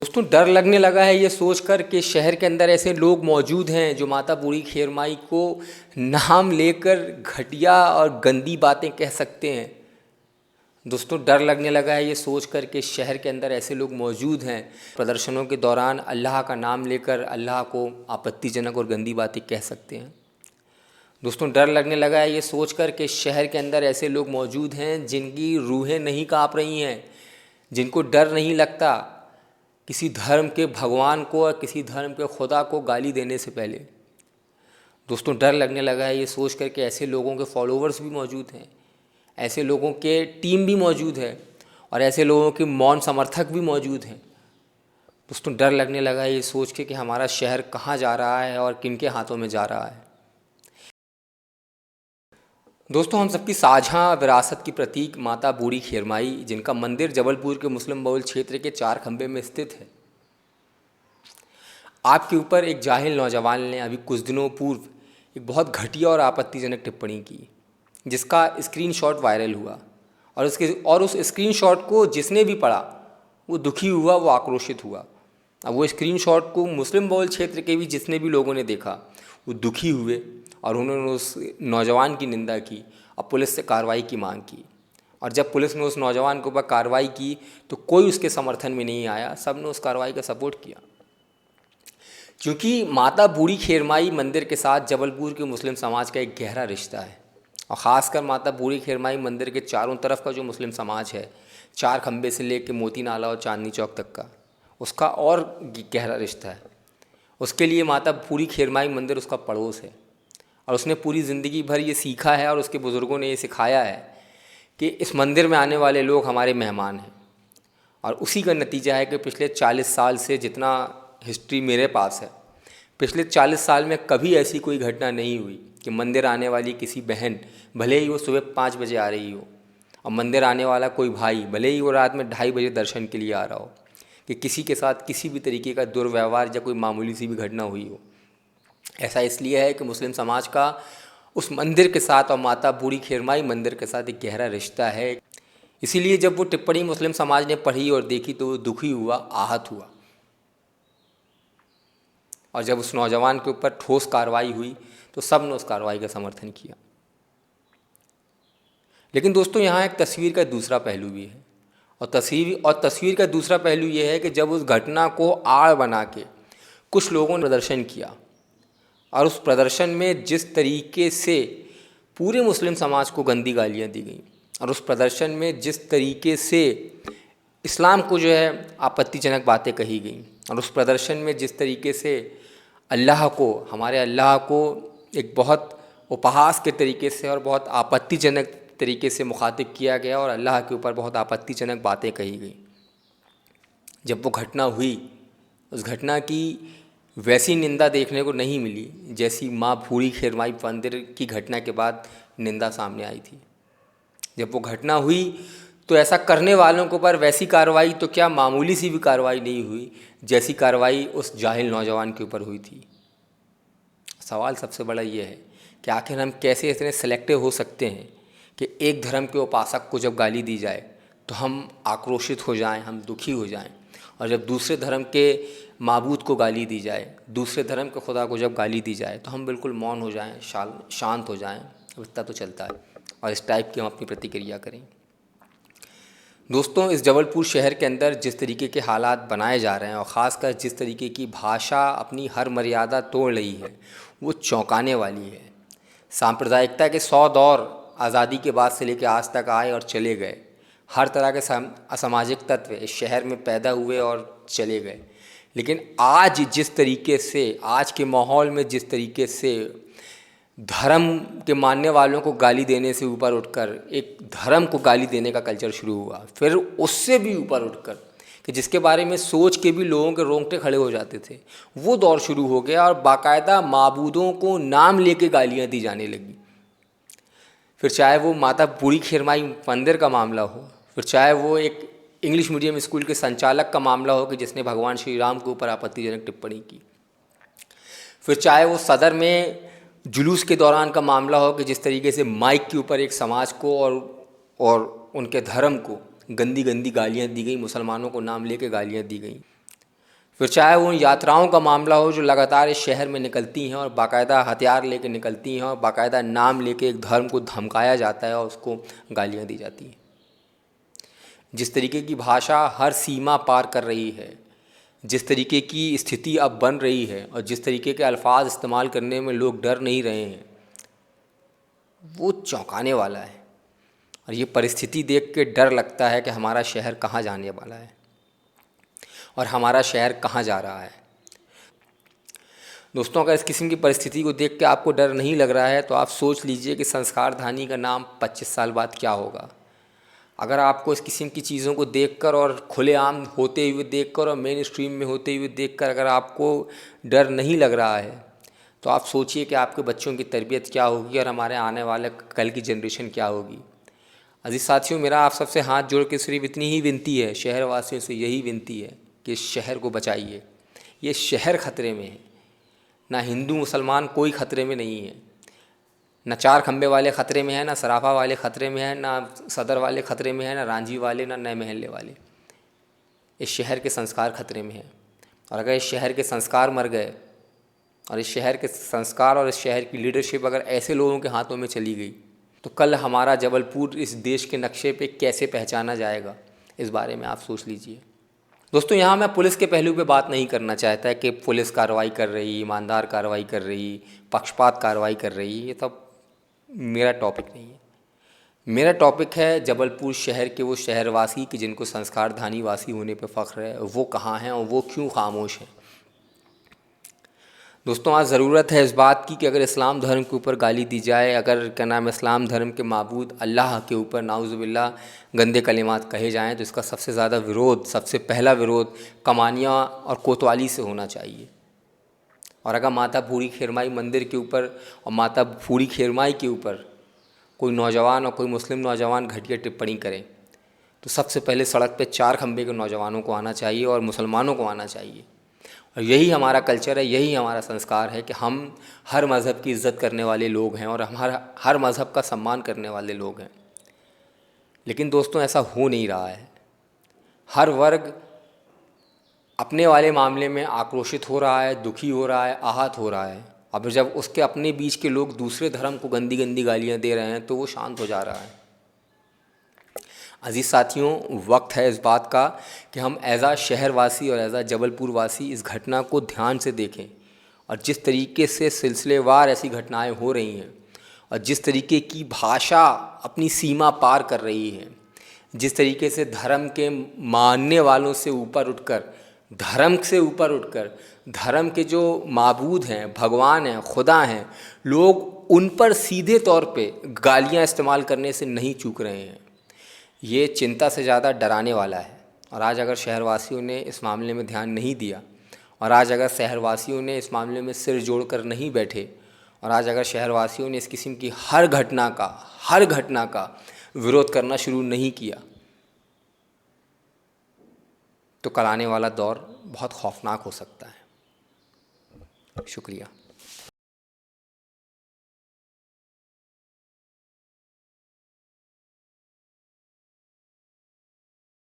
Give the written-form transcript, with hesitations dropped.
दोस्तों डर लगने लगा है ये सोचकर कि शहर के अंदर ऐसे लोग मौजूद हैं जो माता बूढ़ी खेरमाई को नाम लेकर घटिया और गंदी बातें कह सकते हैं। दोस्तों डर लगने लगा है ये सोचकर कि शहर के अंदर ऐसे लोग मौजूद हैं प्रदर्शनों के दौरान अल्लाह का नाम लेकर अल्लाह को आपत्तिजनक और गंदी बातें कह सकते हैं। दोस्तों डर लगने लगा है ये सोचकर कि शहर के अंदर ऐसे लोग मौजूद हैं जिनकी रूहें नहीं काँप रही हैं, जिनको डर नहीं लगता किसी धर्म के भगवान को और किसी धर्म के खुदा को गाली देने से पहले। दोस्तों डर लगने लगा है ये सोच कर के ऐसे लोगों के फॉलोअर्स भी मौजूद हैं, ऐसे लोगों के टीम भी मौजूद है और ऐसे लोगों के मौन समर्थक भी मौजूद हैं। दोस्तों डर लगने लगा है ये सोच के कि हमारा शहर कहाँ जा रहा है और किन के हाथों में जा रहा है। दोस्तों हम सबकी साझा विरासत की प्रतीक माता बूढ़ी खेरमाई, जिनका मंदिर जबलपुर के मुस्लिम बहुल क्षेत्र के चार खंबे में स्थित है, आपके ऊपर एक जाहिल नौजवान ने अभी कुछ दिनों पूर्व एक बहुत घटिया और आपत्तिजनक टिप्पणी की, जिसका स्क्रीनशॉट वायरल हुआ और उस स्क्रीनशॉट को जिसने भी पढ़ा वो दुखी हुआ, वो आक्रोशित हुआ। अब वो स्क्रीनशॉट को मुस्लिम बहुल क्षेत्र के भी जितने भी लोगों ने देखा वो दुखी हुए और उन्होंने उस नौजवान की निंदा की और पुलिस से कार्रवाई की मांग की। और जब पुलिस ने उस नौजवान के ऊपर कार्रवाई की तो कोई उसके समर्थन में नहीं आया, सब ने उस कार्रवाई का सपोर्ट किया। क्योंकि माता बूढ़ी खेरमाई मंदिर के साथ जबलपुर के मुस्लिम समाज का एक गहरा रिश्ता है और ख़ासकर माता बूढ़ी खेरमाई मंदिर के चारों तरफ का जो मुस्लिम समाज है, चार खंबे से लेकर मोती नाला और चांदनी चौक तक का, उसका और गहरा रिश्ता है। उसके लिए माता बूढ़ी खेरमाई मंदिर उसका पड़ोस है और उसने पूरी ज़िंदगी भर ये सीखा है और उसके बुज़ुर्गों ने ये सिखाया है कि इस मंदिर में आने वाले लोग हमारे मेहमान हैं। और उसी का नतीजा है कि पिछले 40 साल से जितना हिस्ट्री मेरे पास है, पिछले 40 साल में कभी ऐसी कोई घटना नहीं हुई कि मंदिर आने वाली किसी बहन, भले ही वो सुबह 5 बजे आ रही हो, और मंदिर आने वाला कोई भाई, भले ही वो रात में 2:30 बजे दर्शन के लिए आ रहा हो, कि किसी के साथ किसी भी तरीके का दुर्व्यवहार या कोई मामूली सी भी घटना हुई हो। ऐसा इसलिए है कि मुस्लिम समाज का उस मंदिर के साथ और माता बूढ़ी खेरमाई मंदिर के साथ एक गहरा रिश्ता है। इसीलिए जब वो टिप्पणी मुस्लिम समाज ने पढ़ी और देखी तो वो दुखी हुआ, आहत हुआ। और जब उस नौजवान के ऊपर ठोस कार्रवाई हुई तो सब ने उस कार्रवाई का समर्थन किया। लेकिन दोस्तों यहाँ एक तस्वीर का दूसरा पहलू भी है और तस्वीर का दूसरा पहलू ये है कि जब उस घटना को आड़ बना के कुछ लोगों ने प्रदर्शन किया और उस प्रदर्शन में जिस तरीके से पूरे मुस्लिम समाज को गंदी गालियाँ दी गई और उस प्रदर्शन में जिस तरीके से इस्लाम को जो है आपत्तिजनक बातें कही गई और उस प्रदर्शन में जिस तरीके से अल्लाह को, हमारे अल्लाह को एक बहुत उपहास के तरीके से और बहुत आपत्तिजनक तरीके से मुखातिब किया गया और अल्लाह के ऊपर बहुत आपत्तिजनक बातें कही गई। जब वो घटना हुई, उस घटना की वैसी निंदा देखने को नहीं मिली जैसी माँ बूढ़ी खेरमाई मंदिर की घटना के बाद निंदा सामने आई थी। जब वो घटना हुई तो ऐसा करने वालों के ऊपर वैसी कार्रवाई तो क्या मामूली सी भी कार्रवाई नहीं हुई जैसी कार्रवाई उस जाहिल नौजवान के ऊपर हुई थी। सवाल सबसे बड़ा ये है कि आखिर हम कैसे इतने सेलेक्टिव हो सकते हैं कि एक धर्म के उपासक को जब गाली दी जाए तो हम आक्रोशित हो जाएं, हम दुखी हो जाएं, और जब दूसरे धर्म के माबूद को गाली दी जाए, दूसरे धर्म के खुदा को जब गाली दी जाए तो हम बिल्कुल मौन हो जाएं, शांत हो जाएं। अब इतना तो चलता है और इस टाइप की हम अपनी प्रतिक्रिया करें। दोस्तों इस जबलपुर शहर के अंदर जिस तरीके के हालात बनाए जा रहे हैं और ख़ासकर जिस तरीके की भाषा अपनी हर मर्यादा तोड़ रही है वो चौंकाने वाली है। सांप्रदायिकता के 100 दौर आज़ादी के बाद से लेकर आज तक आए और चले गए। हर तरह के असामाजिक तत्व इस शहर में पैदा हुए और चले गए, लेकिन आज जिस तरीके से, आज के माहौल में जिस तरीके से धर्म के मानने वालों को गाली देने से ऊपर उठकर एक धर्म को गाली देने का कल्चर शुरू हुआ, फिर उससे भी ऊपर उठकर कि जिसके बारे में सोच के भी लोगों के रोंगटे खड़े हो जाते थे, वो दौर शुरू हो गया और बाकायदा माबूदों को नाम लेके गालियाँ दी जाने लगी। फिर चाहे वो माता बूढ़ी खेरमाई मंदिर का मामला हो, फिर चाहे वो एक इंग्लिश मीडियम स्कूल के संचालक का मामला हो कि जिसने भगवान श्री राम के ऊपर आपत्तिजनक टिप्पणी की, फिर चाहे वो सदर में जुलूस के दौरान का मामला हो कि जिस तरीके से माइक के ऊपर एक समाज को और उनके धर्म को गंदी गंदी गालियाँ दी गई, मुसलमानों को नाम लेके गालियाँ दी गई। फिर चाहे वो यात्राओं का मामला हो जो लगातार इस शहर में निकलती हैं और बाकायदा हथियार लेके निकलती हैं और बाकायदा नाम लेके एक धर्म को धमकाया जाता है और उसको गालियाँ दी जाती हैं। जिस तरीके की भाषा हर सीमा पार कर रही है, जिस तरीके की स्थिति अब बन रही है और जिस तरीके के अल्फाज इस्तेमाल करने में लोग डर नहीं रहे हैं, वो चौंकाने वाला है। और ये परिस्थिति देख के डर लगता है कि हमारा शहर कहाँ जाने वाला है और हमारा शहर कहाँ जा रहा है। दोस्तों, अगर इस किस्म की परिस्थिति को देख के आपको डर नहीं लग रहा है तो आप सोच लीजिए कि संस्कारधानी का नाम 25 साल बाद क्या होगा। अगर आपको इस किस्म की चीज़ों को देखकर और खुलेआम होते हुए देखकर और मेन स्ट्रीम में होते हुए देखकर अगर आपको डर नहीं लग रहा है तो आप सोचिए कि आपके बच्चों की तरबियत क्या होगी और हमारे आने वाले कल की जनरेशन क्या होगी। अजीज़ साथियों, मेरा आप सबसे हाथ जोड़ के सिर्फ इतनी ही विनती है, शहरवासियों से यही विनती है कि इस शहर को बचाइए। ये शहर ख़तरे में है, ना हिंदू मुसलमान कोई ख़तरे में नहीं है, ना चार खंबे वाले ख़तरे में है, ना सराफा वाले ख़तरे में है, ना सदर वाले ख़तरे में है, ना रांझी वाले, ना नए महल्ले वाले। इस शहर के संस्कार ख़तरे में हैं। और अगर इस शहर के संस्कार मर गए और इस शहर के संस्कार और इस शहर की लीडरशिप अगर ऐसे लोगों के हाथों में चली गई तो कल हमारा जबलपुर इस देश के नक्शे पे कैसे पहचाना जाएगा, इस बारे में आप सोच लीजिए। दोस्तों, यहाँ मैं पुलिस के पहलू पे बात नहीं करना चाहता कि पुलिस कार्रवाई कर रही, ईमानदार कार्रवाई कर रही, पक्षपात कार्रवाई कर रही, ये सब मेरा टॉपिक नहीं है। मेरा टॉपिक है जबलपुर शहर के वो शहरवासी कि जिनको संस्कारधानी वासी होने पे फ़ख्र है, वो कहाँ हैं और वो क्यों खामोश हैं। दोस्तों, आज ज़रूरत है इस बात की कि अगर इस्लाम धर्म के ऊपर गाली दी जाए, अगर क्या नाम इस्लाम धर्म के माबूद अल्लाह के ऊपर नाउज़ुबिल्लाह गंदे कलिमात कहे जाएं तो इसका सबसे ज़्यादा विरोध, सबसे पहला विरोध कमानिया और कोतवाली से होना चाहिए। और अगर माता बूढ़ी खेरमाई मंदिर के ऊपर और माता बूढ़ी खेरमाई के ऊपर कोई नौजवान और कोई मुस्लिम नौजवान घटिया टिप्पणी करें तो सबसे पहले सड़क पे चार खंबे के नौजवानों को आना चाहिए और मुसलमानों को आना चाहिए। और यही हमारा कल्चर है, यही हमारा संस्कार है कि हम हर मज़हब की इज़्ज़त करने वाले लोग हैं और हमारा हर मज़हब का सम्मान करने वाले लोग हैं। लेकिन दोस्तों, ऐसा हो नहीं रहा है। हर वर्ग अपने वाले मामले में आक्रोशित हो रहा है, दुखी हो रहा है, आहत हो रहा है। अब जब उसके अपने बीच के लोग दूसरे धर्म को गंदी गंदी गालियाँ दे रहे हैं तो वो शांत हो जा रहा है। अजीज़ साथियों, वक्त है इस बात का कि हम एज आ शहरवासी और एज आ जबलपुर वासी इस घटना को ध्यान से देखें और जिस तरीके से सिलसिलेवार ऐसी घटनाएं हो रही हैं और जिस तरीके की भाषा अपनी सीमा पार कर रही है, जिस तरीके से धर्म के मानने वालों से ऊपर उठकर, धर्म से ऊपर उठकर, धर्म के जो माबूद हैं, भगवान हैं, खुदा हैं, लोग उन पर सीधे तौर पे गालियाँ इस्तेमाल करने से नहीं चूक रहे हैं, ये चिंता से ज़्यादा डराने वाला है। और आज अगर शहरवासियों ने इस मामले में ध्यान नहीं दिया और आज अगर शहरवासियों ने इस मामले में सिर जोड़कर नहीं बैठे और आज अगर शहरवासियों ने इस किस्म की हर घटना का विरोध करना शुरू नहीं किया तो कल आने वाला दौर बहुत खौफनाक हो सकता है। शुक्रिया।